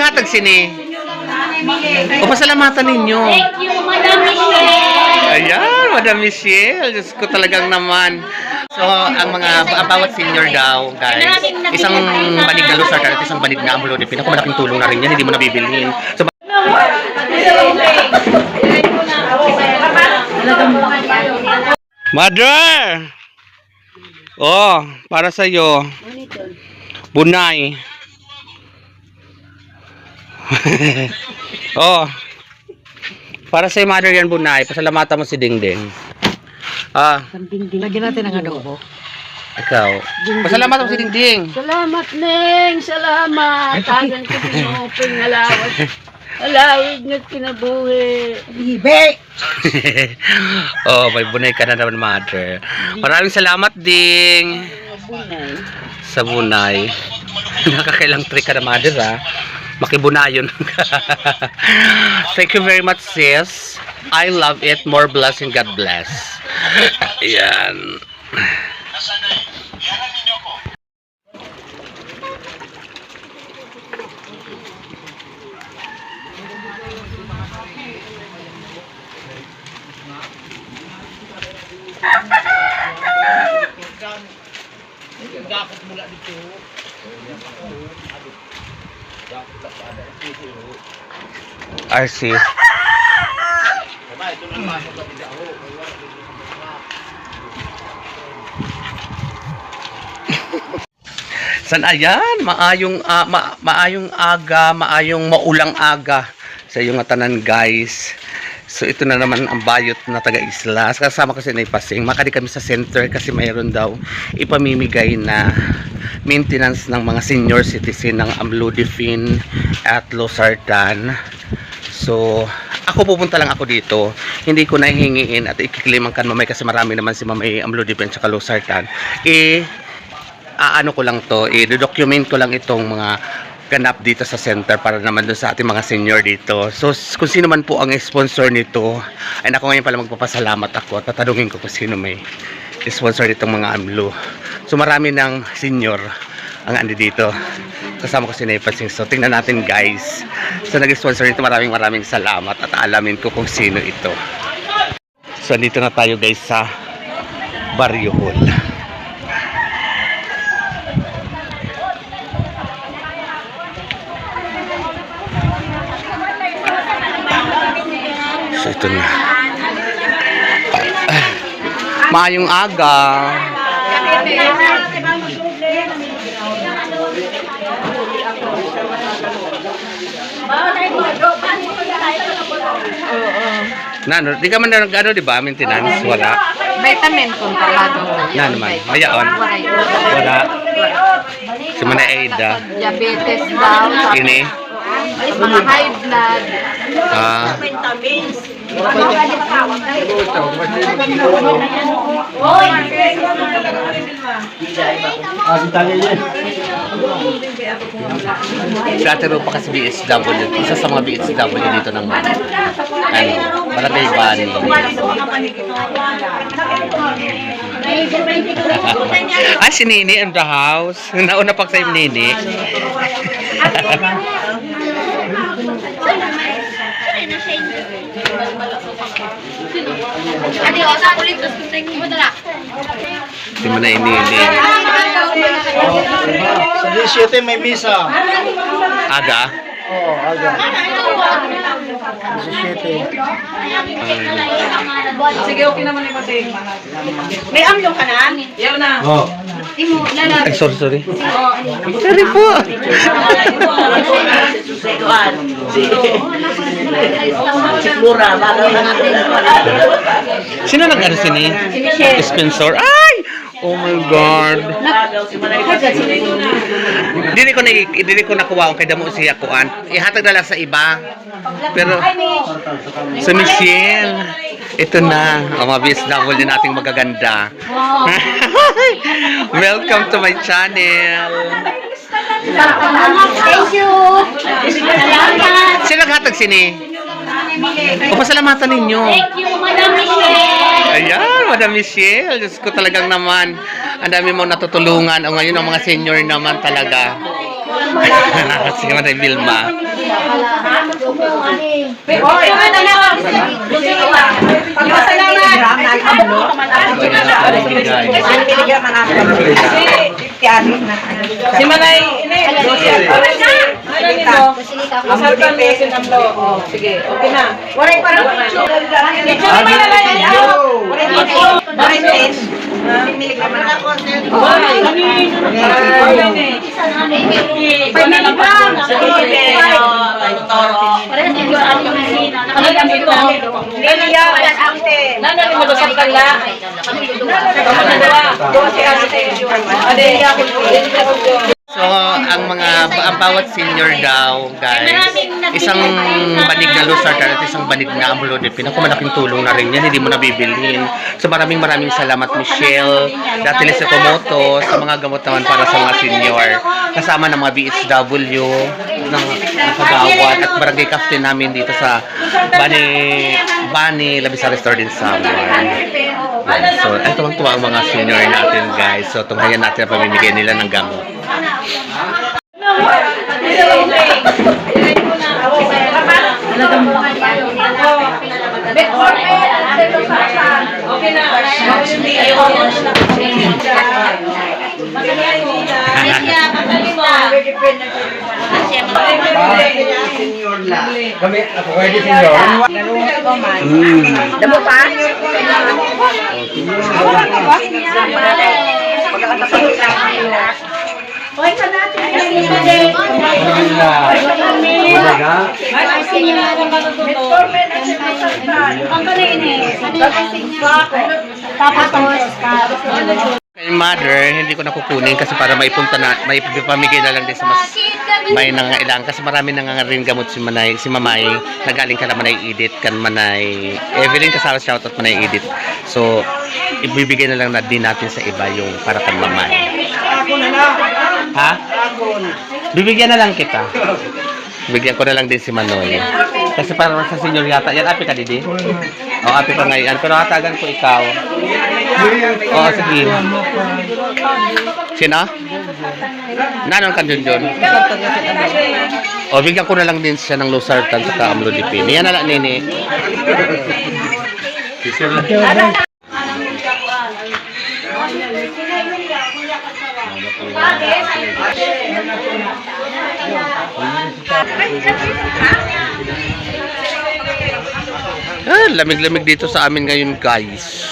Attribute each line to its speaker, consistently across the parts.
Speaker 1: naghatag sini? O pasalamatan ninyo.
Speaker 2: Thank you, Madam Michelle.
Speaker 1: Ayan, Madam Michelle. Diyos ko talagang naman. So, ang bawat senior daw, guys, isang banig na lusar at isang banig na amlodipin. Ako malaking tulong na rin yan, hindi mo nabibilhin. So, Mother! Oh, para sa iyo. Bunay. Oh. Para sa mother yan, Bunay. Pasalamatan mo si Dingding.
Speaker 3: Lagyan natin ang adobo.
Speaker 1: Ikaw. Pasalamatan mo si Dingding.
Speaker 3: Salamat, Neng! Salamat! Tagan ko pinoping alawad. Alawid na kinabuhi. Ibe!
Speaker 1: Oh, may Bunay ka na naman, mother. Maraming salamat, Ding. Sa Bunay. Nakakailang trick ka na, mother, ha? Makibunayon. Thank you very much, sis. I love it. More blessing. God bless. Ayan. I see. San ayan, maayong aga, maayong maulang aga sa iyong tanan, guys. So ito na naman ang bayot na taga-isla. Kasama kasi na ipasing. Makadi kami sa center kasi mayroon daw ipamimigay na maintenance ng mga senior citizen ng Amlodipine at Losartan. So ako pupunta lang ako dito. Hindi ko nahihingiin at ikiklaim ang kan mamay kasi marami naman si mamay Amlodipine at Losartan. Ano ko lang to, i-document ko lang itong mga ganap dito sa center para naman doon sa ating mga senior dito. So kung sino man po ang sponsor nito, ay ako ngayon pala magpapasalamat ako. Tatanungin ko kung sino may sponsor nitong mga AMLO. So marami ng senior ang andi dito. Kasama ko si Naipansing. So tingnan natin, guys. So nag-sponsor nito, maraming salamat at alamin ko kung sino ito. So dito na tayo, guys, sa Barrio Hall. So ito na. Maayong aga. Nano, di ka man na nag-ano, di ba? Maintenance, wala.
Speaker 3: Vitamin kontrolado.
Speaker 1: Na naman, mayaon. Wala. Si Mana Aida.
Speaker 3: Diabetes daw.
Speaker 1: Ini.
Speaker 3: Mga high blood.
Speaker 1: Dati rin pa kasi BSW. Isa sa mga BSW dito ng Barangay Bani. Si Nini in the house. Nauna pa sa Nini. Di mo na inili.
Speaker 4: Sa 17 may misa.
Speaker 1: Aga?
Speaker 4: Oo, aga. 17.
Speaker 5: Sige, okay naman yung pating. May amlo ka na? Yaw na.
Speaker 4: Oo.
Speaker 1: Ay, sorry. Sorry po. Sino nag-ano sini? Spencer. Ay! Oh my God. Dili ko nakuha kay damo siya kuan. Ihatag na lang sa iba. Pero sa Michelle, ito na ang mga BSW din nating magaganda. Welcome to my channel.
Speaker 2: Thank you. Salamat.
Speaker 1: Sino naghatag sini? O pasalamatan ninyo.
Speaker 2: Thank you, Madam Michelle.
Speaker 1: Ayan, Madam Michelle. Diyos ko talagang naman. Ang dami mo natutulungan. O ngayon ang mga senior naman talaga. Si Manay Vilma.
Speaker 5: Oy, si Manay Ine, asal kan mesin amlo. Oh, sige, okay na. Waray para. Ito naman na lang yan. Waray mesin. Pinilig naman ako.
Speaker 1: So, ang bawat senior daw, guys, isang banig na Losartan at isang banig na Amlodipin. Ako malaking tulong na rin yan, hindi mo nabibilhin. So, maraming salamat, Michelle, dati sa Komoto, sa mga gamot naman para sa mga senior. Kasama ng mga BHW, ng Kagawad, at barangay captain namin dito sa Bani Labisa Restore din sa So, ito ang tuwa ang mga senior natin, guys. So, tunghayan natin ang pamimigay nila ng gamot.
Speaker 5: Damo pa?
Speaker 1: Kay mother, hindi ko nakukunin kasi para maipunta na, may pamigay na lang din sa mas may nangailangan kasi marami nangangarin gamot si Mamay, nagaling ka na Manay Edith, kan Manay Evelyn kasama shoutout Manay Edith. So, ibibigay na lang na din natin sa iba yung para kan Mamay. Ha? Bibigyan na lang kita. Bigyan ko na lang din si Manoy. Kasi para sa senior yata. Yan, api ka, Didi? O, api ka ngayon. Pero hatagan ko ikaw. O, sige. Sino? Nanon ka dun? O, bigyan ko na lang din siya ng Losartan sa Amlodipin. Yan na lang, Nini. Lamig-lamig dito sa amin ngayon, guys.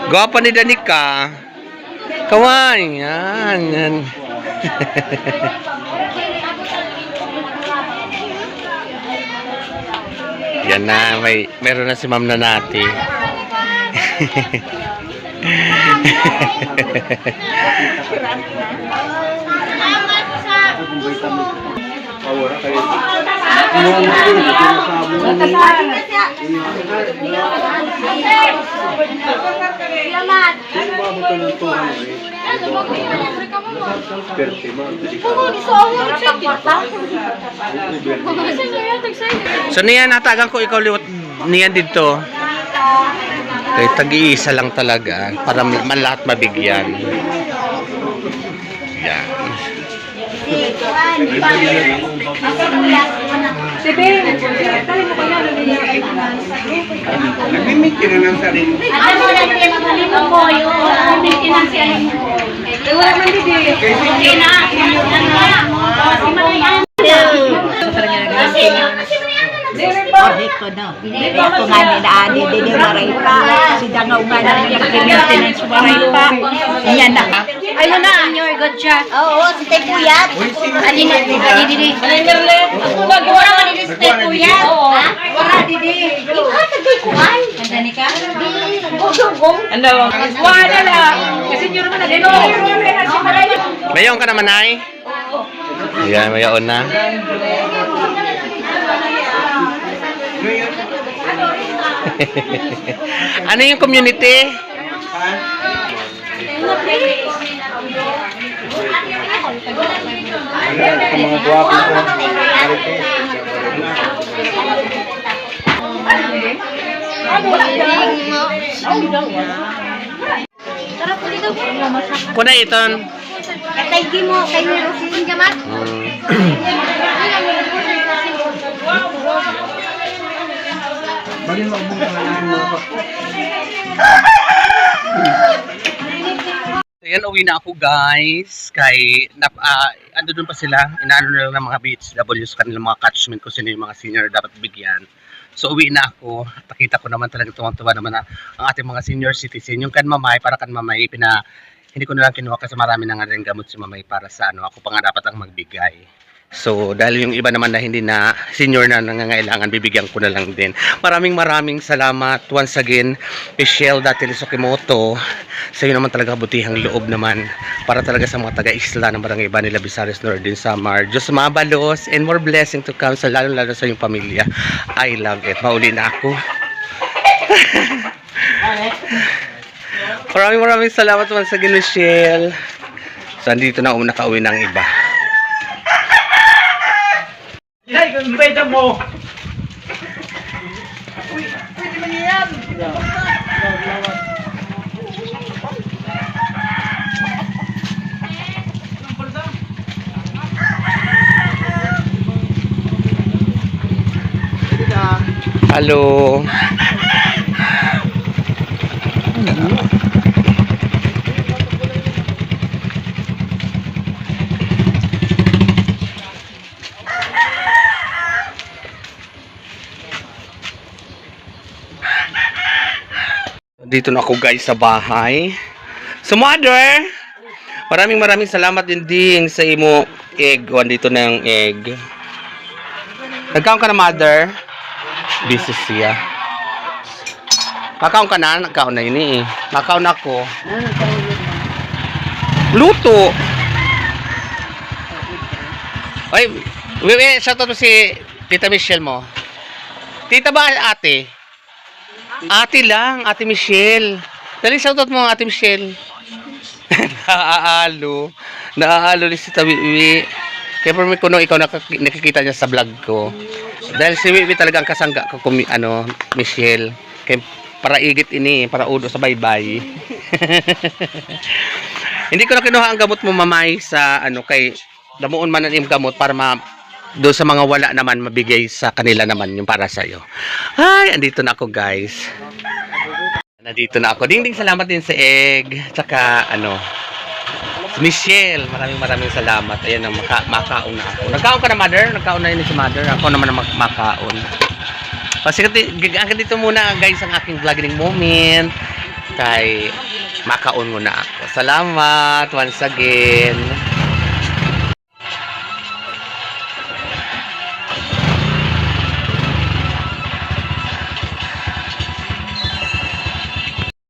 Speaker 1: Gwapa ni Danica. Kawain. Yan. Yan na, meron na si Ma'am Nanati. So niyan natagan ko ikaw liwat niyan dito. Kay tag-iisa lang talaga para lahat mabigyan. Yan.
Speaker 4: Nagmimikir na ng sarili.
Speaker 2: Alam mo lang yung mo po yung maintenance yan. Wala man dito. Okay na. Si Marian. Kasi Marian na.
Speaker 6: Ko no. Ako nga ni naani din maray pa. Si dangaw nga na maintenance maray pa. Yan na.
Speaker 2: Ano na, senior, good siya.
Speaker 6: Oo, si Tay Puyat.
Speaker 2: Ali na, didi.
Speaker 5: Ako nagawa ka ni
Speaker 2: Stay kuya. Ha?
Speaker 6: Wala didi. Ikaw tagay ko ay.
Speaker 2: Andani ka?
Speaker 5: Ano? Wala lang. Kasi nyo naman na
Speaker 1: Mayon ka naman, Nay? Yan, mayon na. Ano yung community?
Speaker 4: Mga guwapo ko.
Speaker 1: Kuna iton.
Speaker 2: Katay di mo, kay Rosin ka mat?
Speaker 4: Bali mo ang mga mo.
Speaker 1: Ayan, uwi na ako guys. Ando doon pa sila. Inaano na lang ng mga BHWs kanilang mga catchment ko sino yung mga senior dapat bigyan. So uwi na ako. Nakita ko naman talaga tuwang-tuwa naman na ang ating mga senior citizen. Yung kan mamay, para kan mamay, hindi ko na lang kinuha kasi marami na nga rin gamot si mamay para sa ano. Ako pa nga dapat ang magbigay. So, dahil yung iba naman na hindi na senior na nangangailangan, bibigyan ko na lang din. Maraming salamat once again, Michelle Datil Sokimoto. Sa iyo naman talaga butihang loob naman para talaga sa mga taga-isla ng Barangay Banila, Visares Northern Samar. Diyos mabalos and more blessing to come sa lalo-lalo sa iyong pamilya. I love it. Mauli na ako. Maraming salamat once again, Michelle. So, andito na nakauwi ng iba.
Speaker 4: Yay, kung pwede mo.
Speaker 1: Hello. Dito na ako guys sa bahay. So mother, maraming salamat din sa imo egg. Dito na yung egg. Nagkaon ka na mother? Busy siya. Nakaon ka na? Nagkaon na yun eh. Nakaon ako. Luto. Ay, shoutout mo si Tita Michelle mo. Tita ba ate? Ate lang, Ate Michelle. Dali shoutout mo Ate Michelle. Naaalo ni si Tawiwi. Kaya por may kuno ikaw nakikita niya sa vlog ko. Dahil si Wiwi talagang kasangga ko Michelle. Kaya para igit ini, para udo sa baybay. Hindi ko na kinuha ang gamot mo mamay sa kay damuon man ang gamot para doon sa mga wala naman mabigay sa kanila naman yung para sa iyo. Ay, andito na ako guys. Nandito na ako. Ding salamat din sa egg. Tsaka Michelle, maraming salamat. Ayan ang makaon na ako. Nagkaon ka na mother? Nagkaon na yun si mother. Ako naman ang makaon. Kasi dito muna guys ang aking vlogging moment. Kay makaon muna ako. Salamat once again.